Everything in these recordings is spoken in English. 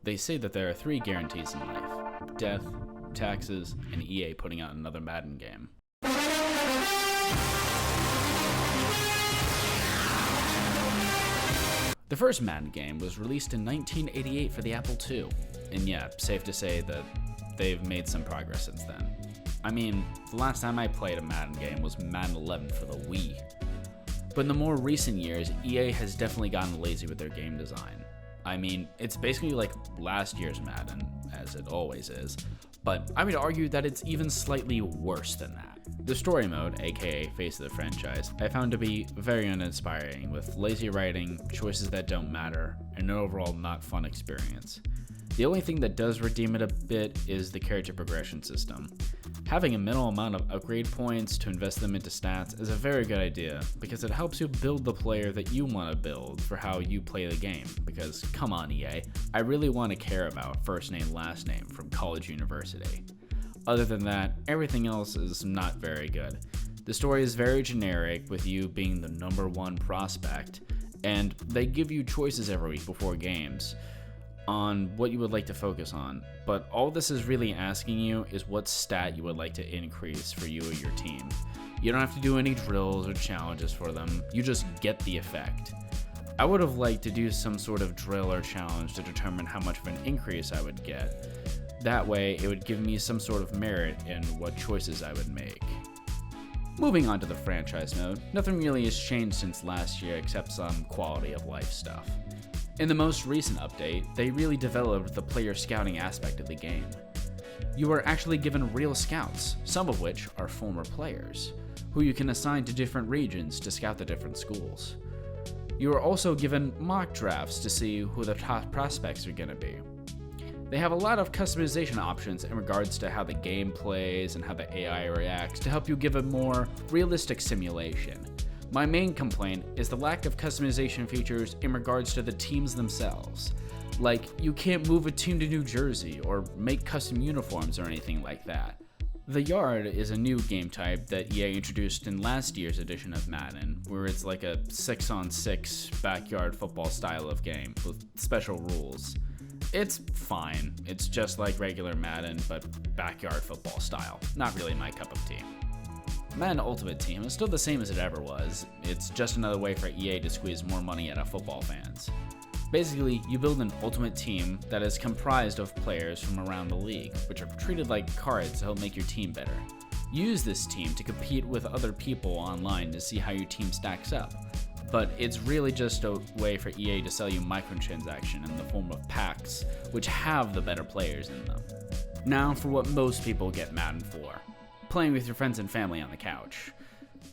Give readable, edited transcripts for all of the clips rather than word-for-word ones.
They say that there are 3 guarantees in life: death, taxes, and EA putting out another Madden game. The first Madden game was released in 1988 for the Apple II, and yeah, safe to say that they've made some progress since then. I mean, the last time I played a Madden game was Madden 11 for the Wii. But in the more recent years, EA has definitely gotten lazy with their game design. I mean, it's basically like last year's Madden, as it always is, but I would argue that it's even slightly worse than that. The story mode, aka face of the franchise, I found to be very uninspiring, with lazy writing, choices that don't matter, and an overall not fun experience. The only thing that does redeem it a bit is the character progression system. Having a minimal amount of upgrade points to invest them into stats is a very good idea, because it helps you build the player that you want to build for how you play the game. Because come on EA, I really want to care about first name last name from college university. Other than that, everything else is not very good. The story is very generic, with you being the number 1 prospect, and they give you choices every week before games on what you would like to focus on, but all this is really asking you is what stat you would like to increase for you or your team. You don't have to do any drills or challenges for them, you just get the effect. I would have liked to do some sort of drill or challenge to determine how much of an increase I would get. That way, it would give me some sort of merit in what choices I would make. Moving on to the franchise mode, nothing really has changed since last year except some quality of life stuff. In the most recent update, they really developed the player scouting aspect of the game. You are actually given real scouts, some of which are former players, who you can assign to different regions to scout the different schools. You are also given mock drafts to see who the top prospects are going to be. They have a lot of customization options in regards to how the game plays and how the AI reacts to help you give a more realistic simulation. My main complaint is the lack of customization features in regards to the teams themselves. Like, you can't move a team to New Jersey or make custom uniforms or anything like that. The Yard is a new game type that EA introduced in last year's edition of Madden, where it's like a 6-on-6 backyard football style of game with special rules. It's fine, it's just like regular Madden, but backyard football style. Not really my cup of tea. Madden Ultimate Team is still the same as it ever was. It's just another way for EA to squeeze more money out of football fans. Basically, you build an ultimate team that is comprised of players from around the league, which are treated like cards to help make your team better. Use this team to compete with other people online to see how your team stacks up. But it's really just a way for EA to sell you microtransaction in the form of packs, which have the better players in them. Now for what most people get Madden for: playing with your friends and family on the couch.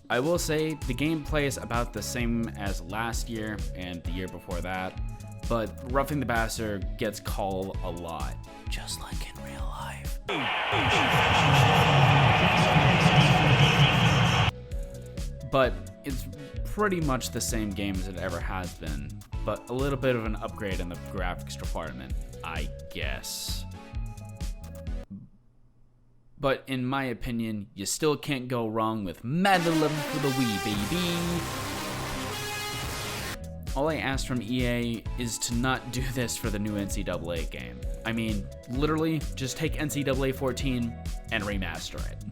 I will say the gameplay is about the same as last year and the year before that, but Roughing the Passer gets called a lot, just like in real life. But it's pretty much the same game as it ever has been, but a little bit of an upgrade in the graphics department, I guess. But in my opinion, you still can't go wrong with Madden 11 for the Wii, baby! All I ask from EA is to not do this for the new NCAA game. I mean, literally, just take NCAA 14 and remaster it.